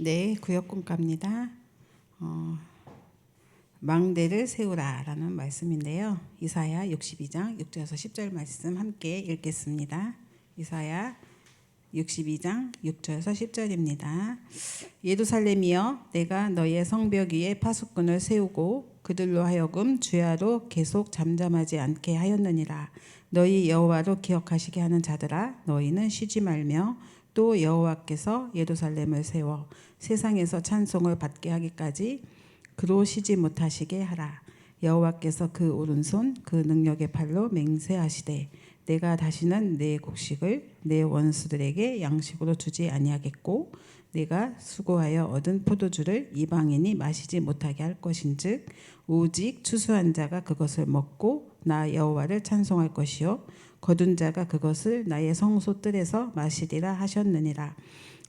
네, 구역공과입니다. 망대를 세우라라는 말씀인데요. 이사야 62장 6절에서 10절 말씀 함께 읽겠습니다. 이사야 62장 6절에서 10절입니다. 예루살렘이여, 내가 너희의 성벽 위에 파수꾼을 세우고 그들로 하여금 주야로 계속 잠잠하지 않게 하였느니라. 너희 여호와로 기억하시게 하는 자들아, 너희는 쉬지 말며 또 여호와께서 예루살렘을 세워 세상에서 찬송을 받게 하기까지 그로 쉬지 못하시게 하라. 여호와께서 그 오른손 그 능력의 팔로 맹세하시되 내가 다시는 내 곡식을 내 원수들에게 양식으로 주지 아니하겠고 내가 수고하여 얻은 포도주를 이방인이 마시지 못하게 할 것인즉 오직 추수한 자가 그것을 먹고 나 여호와를 찬송할 것이요 거둔 자가 그것을 나의 성소 뜰에서 마시리라 하셨느니라.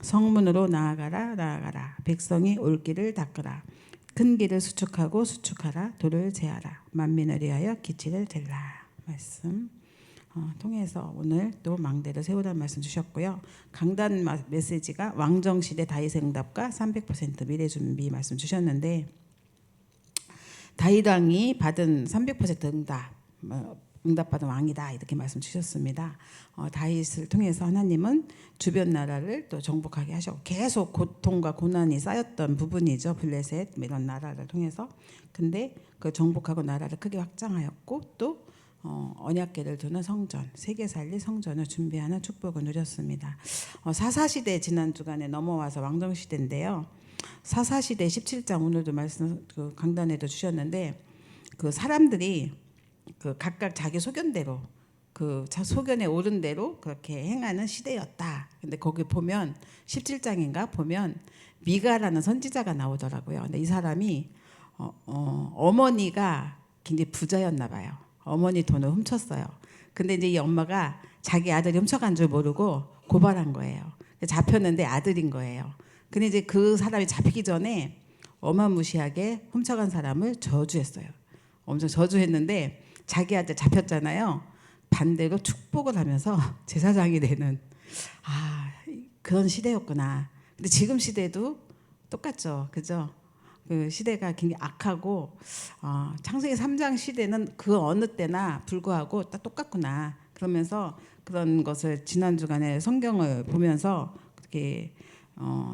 성문으로 나아가라 나아가라. 백성이 올 길을 닦으라. 큰 길을 수축하고 수축하라. 돌을 제하라. 만민을 위하여 기치를 들라. 말씀 통해서 오늘 또 망대를 세우라는 말씀 주셨고요. 강단 메시지가 왕정시대 다윗의 응답과 300% 미래 준비 말씀 주셨는데, 다윗 왕이 받은 300% 응답받은 왕이다 이렇게 말씀 주셨습니다. 다윗을 통해서 하나님은 주변 나라를 또 정복하게 하셨고 계속 고통과 고난이 쌓였던 부분이죠. 블레셋 이런 나라를 통해서. 근데 그 정복하고 나라를 크게 확장하였고 또 언약궤를 두는 성전, 세계 살릴 성전을 준비하는 축복을 누렸습니다. 사사시대 지난 주간에 넘어와서 왕정시대인데요. 사사시대 17장 오늘도 말씀 그 강단에도 주셨는데, 그 사람들이 그 각각 자기 소견대로 그 소견에 오른 대로 그렇게 행하는 시대였다. 근데 거기 보면 17장인가 보면 미가라는 선지자가 나오더라고요. 근데 이 사람이 어머니가 굉장히 부자였나 봐요. 어머니 돈을 훔쳤어요. 근데 이제 이 엄마가 자기 아들이 훔쳐간 줄 모르고 고발한 거예요. 잡혔는데 아들인 거예요. 근데 이제 그 사람이 잡히기 전에 어마무시하게 훔쳐간 사람을 저주했어요. 엄청 저주했는데 자기 아들 잡혔잖아요. 반대로 축복을 하면서 제사장이 되는 그런 시대였구나. 근데 지금 시대도 똑같죠, 그죠? 그 시대가 굉장히 악하고 창세기 3장 시대는 그 어느 때나 불구하고 다 똑같구나. 그러면서 그런 것을 지난 주간에 성경을 보면서 그렇게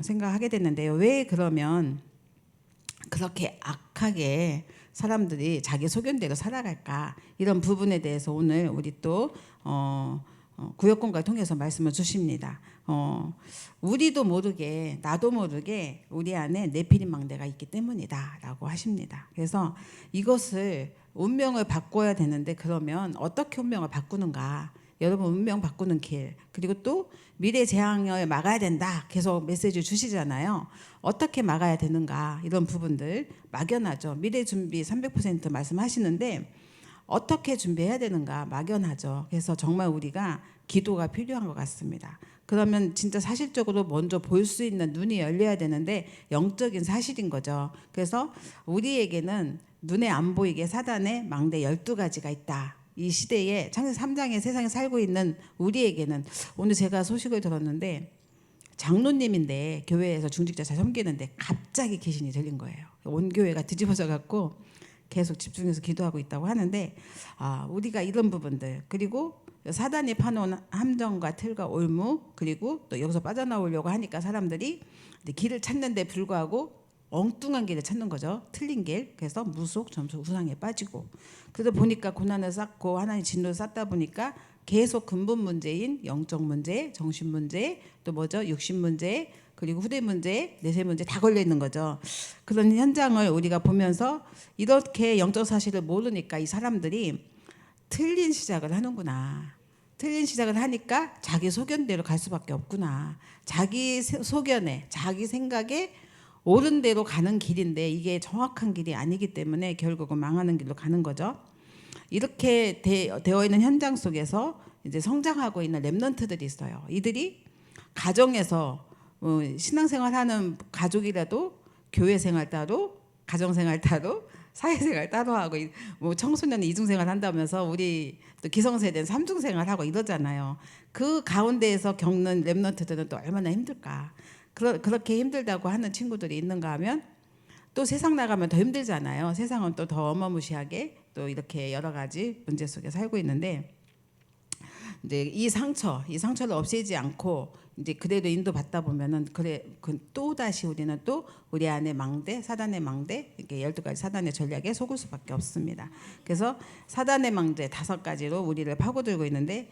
생각하게 됐는데요. 왜 그러면 그렇게 악하게 사람들이 자기 소견대로 살아갈까, 이런 부분에 대해서 오늘 우리 또 구역공과를 통해서 말씀을 주십니다. 우리도 모르게 나도 모르게 우리 안에 네피림 망대가 있기 때문이다 라고 하십니다. 그래서 이것을 운명을 바꿔야 되는데, 그러면 어떻게 운명을 바꾸는가, 여러분 운명 바꾸는 길, 그리고 또 미래 재앙을 막아야 된다 계속 메시지 주시잖아요. 어떻게 막아야 되는가, 이런 부분들 막연하죠. 미래 준비 300% 말씀하시는데 어떻게 준비해야 되는가 막연하죠. 그래서 정말 우리가 기도가 필요한 것 같습니다. 그러면 진짜 사실적으로 먼저 볼 수 있는 눈이 열려야 되는데 영적인 사실인 거죠. 그래서 우리에게는 눈에 안 보이게 사단의 망대 12가지가 있다. 이 시대에 창세기 3장의 세상에 살고 있는 우리에게는, 오늘 제가 소식을 들었는데 장로님인데 교회에서 중직자 잘 섬기는데 갑자기 귀신이 들린 거예요. 온 교회가 뒤집어져 갖고 계속 집중해서 기도하고 있다고 하는데, 우리가 이런 부분들, 그리고 사단이 파놓은 함정과 틀과 올무, 그리고 또 여기서 빠져나오려고 하니까 사람들이 길을 찾는데 불구하고 엉뚱한 길을 찾는 거죠. 틀린 길. 그래서 무속, 점수, 우상에 빠지고, 그러다 보니까 고난을 쌓고 하나님 진노를 쌓다 보니까 계속 근본 문제인 영적 문제, 정신 문제, 또 뭐죠? 육신 문제, 그리고 후대 문제, 내세 문제 다 걸려 있는 거죠. 그런 현장을 우리가 보면서 이렇게 영적 사실을 모르니까 이 사람들이 틀린 시작을 하는구나. 틀린 시작을 하니까 자기 소견대로 갈 수밖에 없구나. 자기 소견에, 자기 생각에 옳은 대로 가는 길인데 이게 정확한 길이 아니기 때문에 결국은 망하는 길로 가는 거죠. 이렇게 되어 있는 현장 속에서 이제 성장하고 있는 렘넌트들이 있어요. 이들이 가정에서 신앙생활하는 가족이라도 교회 생활 따로, 가정 생활 따로, 사회생활 따로 하고, 뭐 청소년이 이중생활 한다면서 우리 또 기성세대는 삼중생활 하고 이러잖아요. 그 가운데에서 겪는 렘넌트들은 또 얼마나 힘들까. 그렇게 힘들다고 하는 친구들이 있는가 하면 또 세상 나가면 더 힘들잖아요. 세상은 또 더 어마무시하게 또 이렇게 여러 가지 문제 속에 살고 있는데 이제 이 상처를 없애지 않고 이제 그래도 인도받다 보면은 또 다시 우리는 또 우리 안에 망대, 사단의 망대, 이렇게 12가지 사단의 전략에 속을 수밖에 없습니다. 그래서 사단의 망대 5가지로 우리를 파고들고 있는데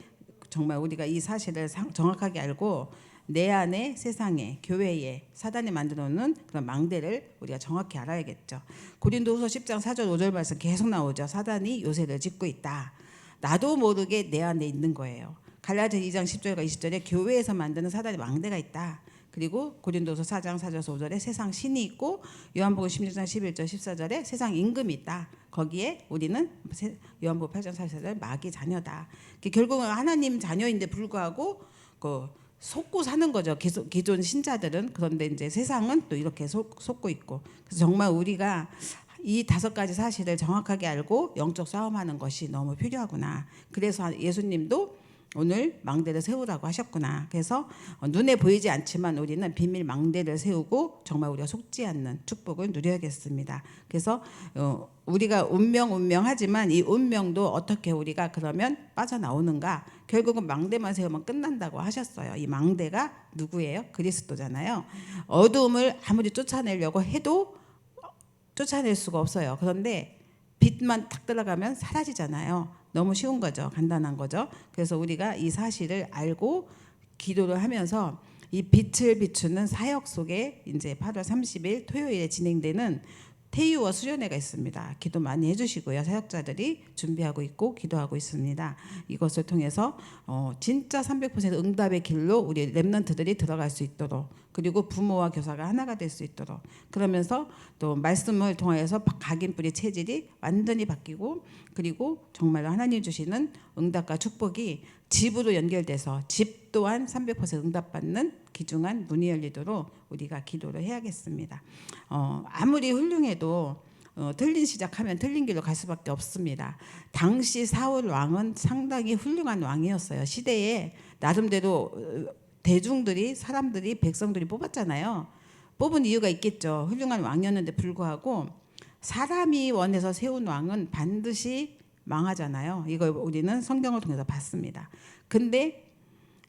정말 우리가 이 사실을 정확하게 알고 내 안에 세상에 교회에 사단이 만들어 놓은 그런 망대를 우리가 정확히 알아야겠죠. 고린도후서 10장 4절 5절 말씀 계속 나오죠. 사단이 요새를 짓고 있다. 나도 모르게 내 안에 있는 거예요. 갈라디아 2장 10절과 20절에 교회에서 만드는 사단의 망대가 있다. 그리고 고린도서 4장 4절에서 5절에 세상 신이 있고 요한복음 16장 11절 14절에 세상 임금이 있다. 거기에 우리는 요한복음 8장 44절 마귀 자녀다. 결국은 하나님 자녀인데 불구하고 속고 사는 거죠. 기존 신자들은. 그런데 이제 세상은 또 이렇게 속고 있고. 그래서 정말 우리가 이 5가지 사실을 정확하게 알고 영적 싸움하는 것이 너무 필요하구나. 그래서 예수님도 오늘 망대를 세우라고 하셨구나. 그래서 눈에 보이지 않지만 우리는 비밀 망대를 세우고 정말 우리가 속지 않는 축복을 누려야겠습니다. 그래서 우리가 운명하지만 이 운명도 어떻게 우리가 그러면 빠져나오는가? 결국은 망대만 세우면 끝난다고 하셨어요. 이 망대가 누구예요? 그리스도잖아요. 어두움을 아무리 쫓아내려고 해도 쫓아낼 수가 없어요. 그런데 빛만 탁 들어가면 사라지잖아요. 너무 쉬운 거죠. 간단한 거죠. 그래서 우리가 이 사실을 알고 기도를 하면서 이 빛을 비추는 사역 속에 이제 8월 30일 토요일에 진행되는 태유와 수련회가 있습니다. 기도 많이 해주시고요. 사역자들이 준비하고 있고 기도하고 있습니다. 이것을 통해서 진짜 300% 응답의 길로 우리 렘넌트들이 들어갈 수 있도록, 그리고 부모와 교사가 하나가 될 수 있도록, 그러면서 또 말씀을 통하여서 각인뿌리 체질이 완전히 바뀌고, 그리고 정말로 하나님 주시는 응답과 축복이 집으로 연결돼서 집 또한 300% 응답받는 귀중한 문이 열리도록 우리가 기도를 해야겠습니다. 아무리 훌륭해도 틀린 시작하면 틀린 길로 갈 수밖에 없습니다. 당시 사울 왕은 상당히 훌륭한 왕이었어요. 시대에 나름대로 대중들이, 사람들이, 백성들이 뽑았잖아요. 뽑은 이유가 있겠죠. 훌륭한 왕이었는데 불구하고 사람이 원해서 세운 왕은 반드시 망하잖아요. 이걸 우리는 성경을 통해서 봤습니다. 근데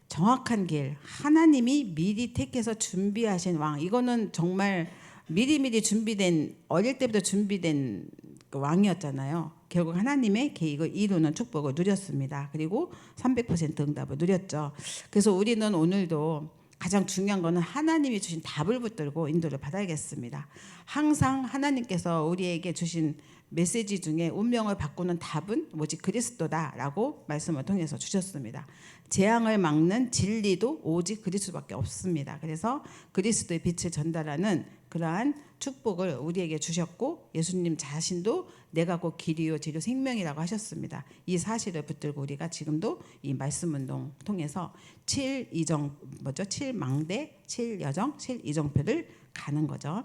정확한 길, 하나님이 미리 택해서 준비하신 왕, 이거는 정말 미리미리 준비된, 어릴 때부터 준비된 왕이었잖아요. 결국 하나님의 계획을 이루는 축복을 누렸습니다. 그리고 300% 응답을 누렸죠. 그래서 우리는 오늘도 가장 중요한 거는 하나님이 주신 답을 붙들고 인도를 받아야겠습니다. 항상 하나님께서 우리에게 주신 메시지 중에 운명을 바꾸는 답은 오직 그리스도다라고 말씀을 통해서 주셨습니다. 재앙을 막는 진리도 오직 그리스도밖에 없습니다. 그래서 그리스도의 빛을 전달하는 그러한 축복을 우리에게 주셨고, 예수님 자신도 내가 곧 길이요 진리요 생명이라고 하셨습니다. 이 사실을 붙들고 우리가 지금도 이 말씀 운동 통해서 7망대, 7여정, 7이정표를 가는 거죠.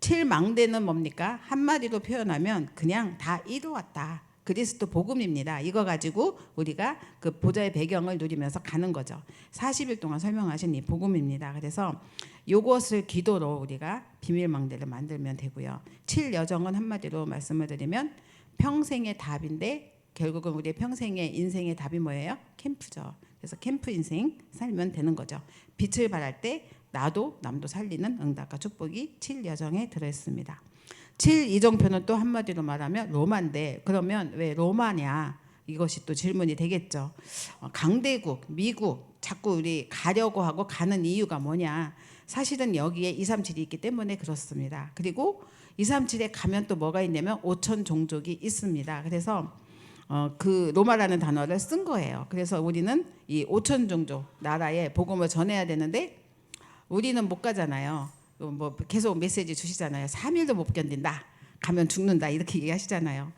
7망대는 뭡니까? 한마디로 표현하면 그냥 다 이루었다. 그리스도 복음입니다. 이거 가지고 우리가 그 보좌의 배경을 누리면서 가는 거죠. 40일 동안 설명하신 이 복음입니다. 그래서 이것을 기도로 우리가 비밀망대를 만들면 되고요. 7여정은 한마디로 말씀을 드리면 평생의 답인데, 결국은 우리의 평생의 인생의 답이 뭐예요? 캠프죠. 그래서 캠프 인생 살면 되는 거죠. 빛을 발할 때 나도 남도 살리는 응답과 축복이 7여정에 들어있습니다. 7이정표는 또 한마디로 말하면 로마인데, 그러면 왜 로마냐? 이것이 또 질문이 되겠죠. 강대국, 미국 자꾸 우리 가려고 하고 가는 이유가 뭐냐? 사실은 여기에 237이 있기 때문에 그렇습니다. 그리고 237에 가면 또 뭐가 있냐면 5천 종족이 있습니다. 그래서 그 로마라는 단어를 쓴 거예요. 그래서 우리는 이 5천 종족 나라에 복음을 전해야 되는데 우리는 못 가잖아요. 뭐 계속 메시지 주시잖아요. 3일도 못 견딘다. 가면 죽는다. 이렇게 얘기하시잖아요.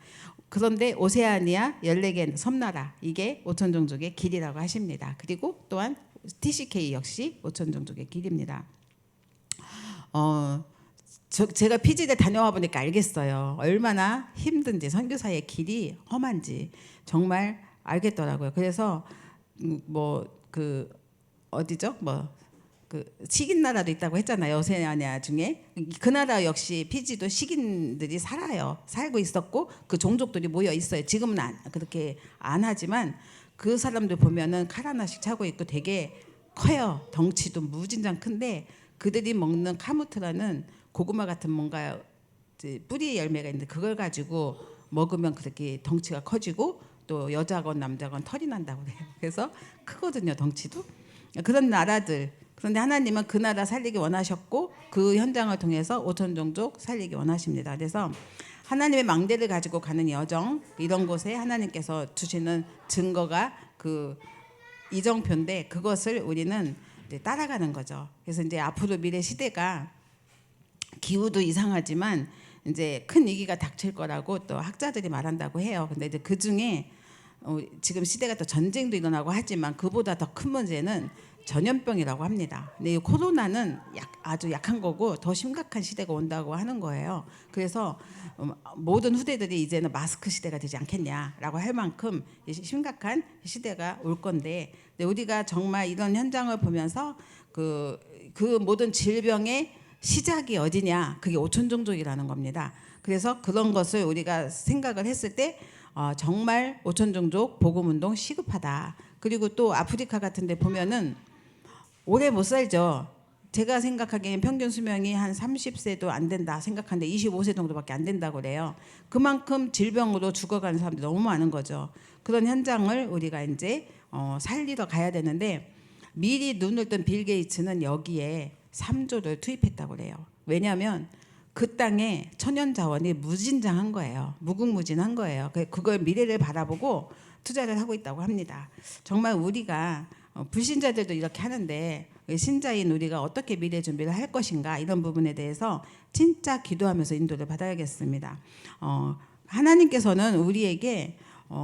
그런데 오세아니아 14개 섬나라, 이게 5천 종족의 길이라고 하십니다. 그리고 또한 TCK 역시 5천 종족의 길입니다. 제가 피지대 다녀와 보니까 알겠어요. 얼마나 힘든지, 선교사의 길이 험한지 정말 알겠더라고요. 그래서 어디죠? 그 식인 나라도 있다고 했잖아요. 오세아니아 중에 그 나라 역시 피지도 식인들이 살고 있었고 그 종족들이 모여 있어요. 지금은 그렇게 안 하지만 그 사람들 보면은 칼 하나씩 차고 있고 되게 커요. 덩치도 무진장 큰데 그들이 먹는 카무트라는 고구마 같은 뭔가 뿌리 열매가 있는데 그걸 가지고 먹으면 그렇게 덩치가 커지고 또 여자건 남자건 털이 난다고 그래요. 그래서 크거든요, 덩치도. 그런 나라들. 그런데 하나님은 그 나라 살리기 원하셨고 그 현장을 통해서 5천 종족 살리기 원하십니다. 그래서 하나님의 망대를 가지고 가는 여정, 이런 곳에 하나님께서 주시는 증거가 그 이정표인데 그것을 우리는 이제 따라가는 거죠. 그래서 이제 앞으로 미래 시대가 기후도 이상하지만 이제 큰 위기가 닥칠 거라고 또 학자들이 말한다고 해요. 근데 이제 그 중에 지금 시대가 또 전쟁도 일어나고 하지만 그보다 더 큰 문제는 전염병이라고 합니다. 근데 이 코로나는 아주 약한 거고 더 심각한 시대가 온다고 하는 거예요. 그래서 모든 후대들이 이제는 마스크 시대가 되지 않겠냐라고 할 만큼 심각한 시대가 올 건데, 근데 우리가 정말 이런 현장을 보면서 그 모든 질병의 시작이 어디냐? 그게 5천 종족이라는 겁니다. 그래서 그런 것을 우리가 생각을 했을 때 정말 5천 종족 복음운동 시급하다. 그리고 또 아프리카 같은 데 보면은 오래 못 살죠. 제가 생각하기엔 평균 수명이 한 30세도 안 된다 생각하는데 25세 정도밖에 안 된다고 그래요. 그만큼 질병으로 죽어가는 사람들이 너무 많은 거죠. 그런 현장을 우리가 이제 살리러 가야 되는데 미리 눈을 뜬 빌 게이츠는 여기에 3조를 투입했다고 그래요. 왜냐하면 그 땅에 천연 자원이 무진장한 거예요. 무궁무진한 거예요. 그걸 미래를 바라보고 투자를 하고 있다고 합니다. 정말 우리가 불신자들도 이렇게 하는데 신자인 우리가 어떻게 미래 준비를 할 것인가, 이런 부분에 대해서 진짜 기도하면서 인도를 받아야겠습니다. 하나님께서는 우리에게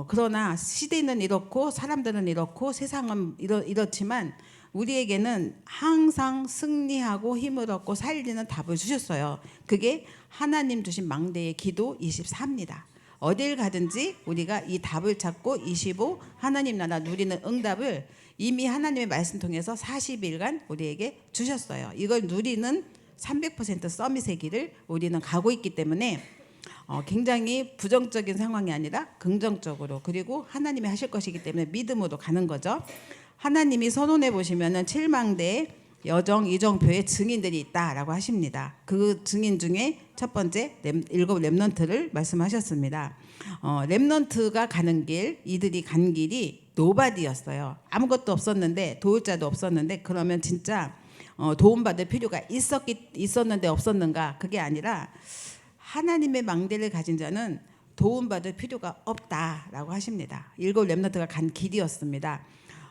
그러나 시대는 이렇고 사람들은 이렇고 세상은 이렇지만 우리에게는 항상 승리하고 힘을 얻고 살리는 답을 주셨어요. 그게 하나님 주신 망대의 기도 24입니다. 어딜 가든지 우리가 이 답을 찾고 25 하나님 나라 누리는 응답을 이미 하나님의 말씀 통해서 40일간 우리에게 주셨어요. 이걸 누리는 300% 서밋의 길을 우리는 가고 있기 때문에 굉장히 부정적인 상황이 아니라 긍정적으로, 그리고 하나님이 하실 것이기 때문에 믿음으로 가는 거죠. 하나님이 선언해 보시면은 7망대 여정 이정표의 증인들이 있다라고 하십니다. 그 증인 중에 첫 번째 7 렘넌트를 말씀하셨습니다. 렘넌트가 가는 길, 이들이 간 길이 노바디였어요. 아무것도 없었는데, 도울 자도 없었는데, 그러면 진짜 도움받을 필요가 있었는데 없었는가? 그게 아니라 하나님의 망대를 가진 자는 도움받을 필요가 없다라고 하십니다. 7 렘넌트가 간 길이었습니다.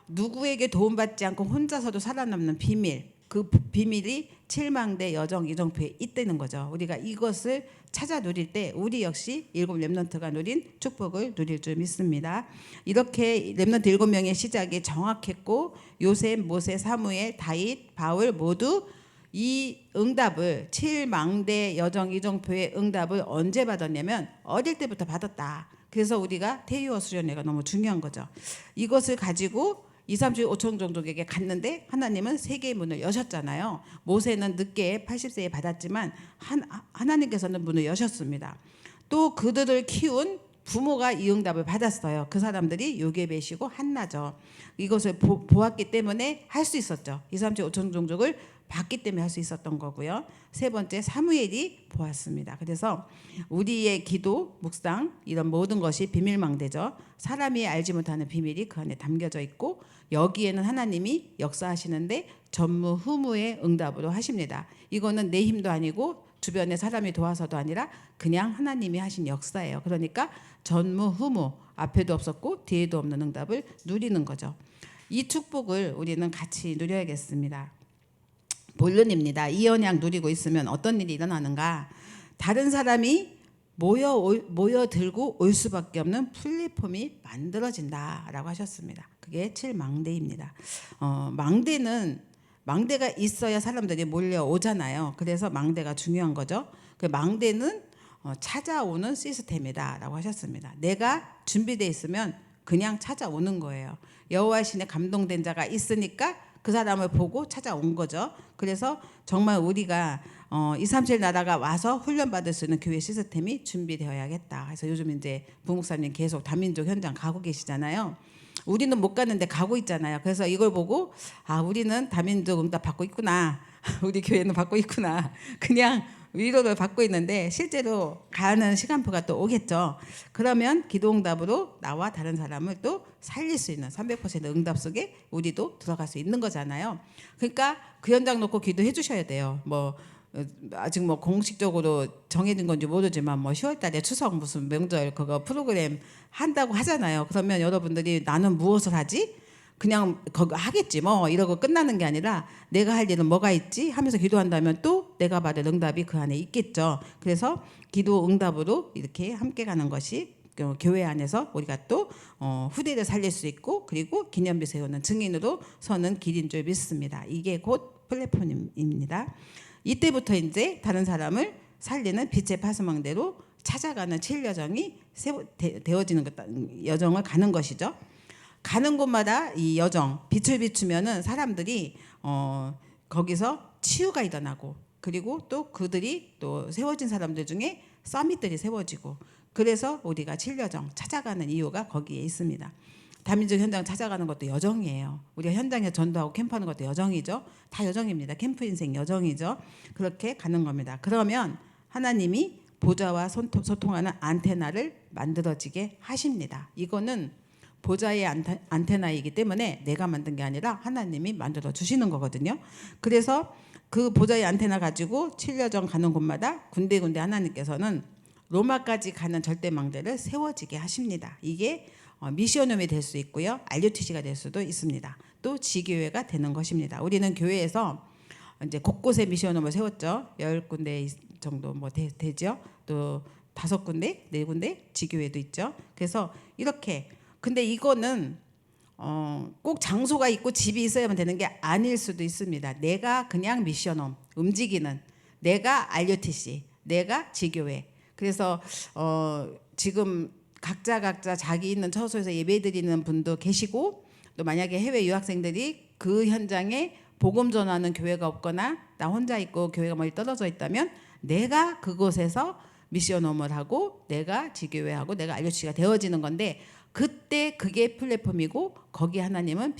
누구에게 도움받지 않고 혼자서도 살아남는 비밀, 그 비밀이 7망대 여정 이정표에 있다는 거죠. 우리가 이것을 찾아 누릴 때 우리 역시 7 렘넌트가 누린 축복을 누릴 줄 믿습니다. 이렇게 렘넌트 7명의 시작이 정확했고 요셉, 모세, 사무엘, 다윗, 바울 모두 이 응답을 7망대 여정 이정표의 응답을 언제 받았냐면 어릴 때부터 받았다. 그래서 우리가 태유어 수련회가 너무 중요한 거죠. 이것을 가지고 2, 3, 7, 5천 종족에게 갔는데 하나님은 세계의 문을 여셨잖아요. 모세는 늦게 80세에 받았지만 하나님께서는 문을 여셨습니다. 또 그들을 키운 부모가 이 응답을 받았어요. 그 사람들이 요게벳이고 한나죠. 이것을 보았기 때문에 할 수 있었죠. 2, 3, 7, 5천 종족을 봤기 때문에 할 수 있었던 거고요. 세 번째 사무엘이 보았습니다. 그래서 우리의 기도, 묵상 이런 모든 것이 비밀망대죠. 사람이 알지 못하는 비밀이 그 안에 담겨져 있고 여기에는 하나님이 역사하시는데 전무후무의 응답으로 하십니다. 이거는 내 힘도 아니고 주변에 사람이 도와서도 아니라 그냥 하나님이 하신 역사예요. 그러니까 전무후무, 앞에도 없었고 뒤에도 없는 응답을 누리는 거죠. 이 축복을 우리는 같이 누려야겠습니다. 본론입니다. 이 언약 누리고 있으면 어떤 일이 일어나는가? 다른 사람이 모여들고 올 수밖에 없는 플랫폼이 만들어진다라고 하셨습니다. 그게 7망대입니다. 망대가 있어야 사람들이 몰려오잖아요. 그래서 망대가 중요한 거죠. 그 망대는 찾아오는 시스템이다라고 하셨습니다. 내가 준비되어 있으면 그냥 찾아오는 거예요. 여호와 신에 감동된 자가 있으니까 그 사람을 보고 찾아온 거죠. 그래서 정말 우리가 237 나라가 와서 훈련받을 수 있는 교회 시스템이 준비되어야겠다. 그래서 요즘 이제 부목사님 계속 다민족 현장 가고 계시잖아요. 우리는 못 가는데 가고 있잖아요. 그래서 이걸 보고 우리는 다민족 응답 받고 있구나. 우리 교회는 받고 있구나. 그냥 위로를 받고 있는데 실제로 가는 시간표가 또 오겠죠. 그러면 기도응답으로 나와 다른 사람을 또 살릴 수 있는 300% 응답 속에 우리도 들어갈 수 있는 거잖아요. 그러니까 그 현장 놓고 기도해 주셔야 돼요. 아직 공식적으로 정해진 건지 모르지만 10월 달에 추석 무슨 명절 그거 프로그램 한다고 하잖아요. 그러면 여러분들이 나는 무엇을 하지? 그냥 그거 하겠지 이러고 끝나는 게 아니라 내가 할 일은 뭐가 있지 하면서 기도한다면 또 내가 받을 응답이 그 안에 있겠죠. 그래서 기도 응답으로 이렇게 함께 가는 것이 교회 안에서 우리가 또 후대를 살릴 수 있고 그리고 기념비 세우는 증인으로 서는 길인 줄 믿습니다. 이게 곧 플랫폼입니다. 이때부터 이제 다른 사람을 살리는 빛의 파수망대로 찾아가는 7여정이 되어지는 여정을 가는 것이죠. 가는 곳마다 이 여정 빛을 비추면은 사람들이 거기서 치유가 일어나고 그리고 또 그들이 또 세워진 사람들 중에 서밋들이 세워지고 그래서 우리가 7여정 찾아가는 이유가 거기에 있습니다. 다민족 현장 찾아가는 것도 여정이에요. 우리가 현장에 전도하고 캠프하는 것도 여정이죠. 다 여정입니다. 캠프 인생 여정이죠. 그렇게 가는 겁니다. 그러면 하나님이 보좌와 소통하는 안테나를 만들어지게 하십니다. 이거는 보좌의 안테나이기 때문에 내가 만든 게 아니라 하나님이 만들어 주시는 거거든요. 그래서 그 보좌의 안테나 가지고 7여정 가는 곳마다 군데군데 하나님께서는 로마까지 가는 절대망대를 세워지게 하십니다. 이게 미션홈이 될 수 있고요. RUTC가 될 수도 있습니다. 또 지교회가 되는 것입니다. 우리는 교회에서 이제 곳곳에 미션홈을 세웠죠. 10군데 정도 되죠. 또 5군데, 4군데 지교회도 있죠. 그래서 이렇게 근데 이거는 꼭 장소가 있고 집이 있어야만 되는 게 아닐 수도 있습니다. 내가 그냥 미션홈 움직이는 내가 RUTC, 내가 지교회. 그래서 지금 각자 자기 있는 처소에서 예배드리는 분도 계시고 또 만약에 해외 유학생들이 그 현장에 복음 전하는 교회가 없거나 나 혼자 있고 교회가 멀리 떨어져 있다면 내가 그곳에서 미션홈을 하고 내가 지교회하고 내가 RUTC가 되어지는 건데 그때 그게 플랫폼이고 거기 하나님은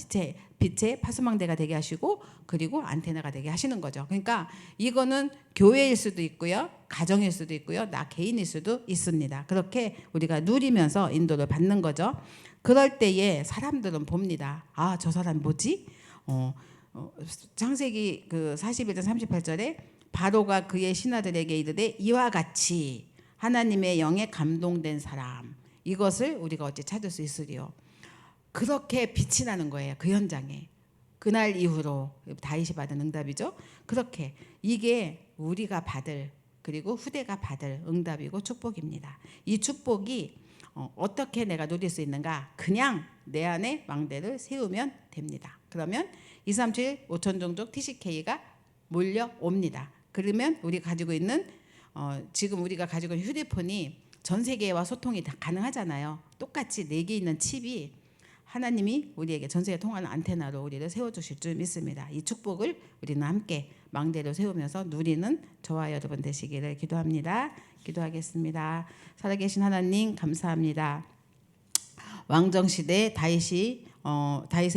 빛의 파수망대가 되게 하시고 그리고 안테나가 되게 하시는 거죠. 그러니까 이거는 교회일 수도 있고요. 가정일 수도 있고요. 나 개인일 수도 있습니다. 그렇게 우리가 누리면서 인도를 받는 거죠. 그럴 때에 사람들은 봅니다. 저 사람 뭐지? 창세기 41장 38절에 바로가 그의 신하들에게 이르되 이와 같이 하나님의 영에 감동된 사람 이것을 우리가 어찌 찾을 수 있으리요. 그렇게 빛이 나는 거예요. 그 현장에. 그날 이후로 다윗이 받은 응답이죠. 그렇게 이게 우리가 받을 그리고 후대가 받을 응답이고 축복입니다. 이 축복이 어떻게 내가 누릴 수 있는가? 그냥 내 안에 망대를 세우면 됩니다. 그러면 237 5천 종족 TCK가 몰려옵니다. 그러면 우리가 가지고 있는 지금 우리가 가지고 있는 휴대폰이 전 세계와 소통이 다 가능하잖아요. 똑같이 4개 있는 칩이 하나님이 우리에게 전 세계 통하는 안테나로 우리를 세워주실 줄 믿습니다. 이 축복을 우리는 함께 망대로 세우면서 누리는 저와 여러분 되시기를 기도합니다. 기도하겠습니다. 살아계신 하나님 감사합니다. 왕정시대 다윗의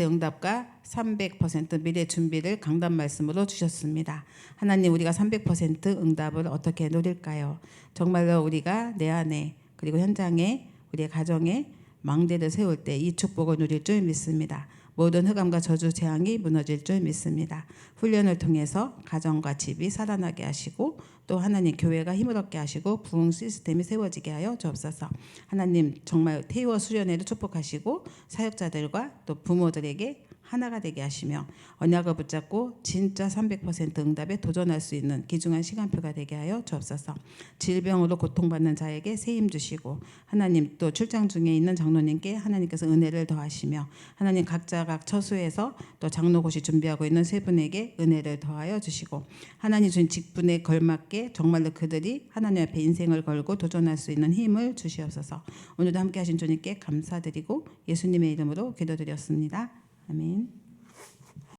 응답과 300% 미래 준비를 강단 말씀으로 주셨습니다. 하나님 우리가 300% 응답을 어떻게 누릴까요? 정말로 우리가 내 안에 그리고 현장에 우리의 가정에 망대를 세울 때 이 축복을 누릴 줄 믿습니다. 모든 흑암과 저주 재앙이 무너질 줄 믿습니다. 훈련을 통해서 가정과 집이 살아나게 하시고 또 하나님 교회가 힘을 얻게 하시고 부흥 시스템이 세워지게 하여 주옵소서. 하나님 정말 태유와 수련회를 축복하시고 사역자들과 또 부모들에게 하나가 되게 하시며 언약을 붙잡고 진짜 300% 응답에 도전할 수 있는 귀중한 시간표가 되게 하여 주옵소서. 질병으로 고통받는 자에게 새 힘 주시고 하나님 또 출장 중에 있는 장로님께 하나님께서 은혜를 더하시며 하나님 각자 각 처소에서 또 장로고시 준비하고 있는 세 분에게 은혜를 더하여 주시고 하나님 주신 직분에 걸맞게 정말로 그들이 하나님 앞에 인생을 걸고 도전할 수 있는 힘을 주시옵소서. 오늘도 함께 하신 주님께 감사드리고 예수님의 이름으로 기도드렸습니다. 아멘.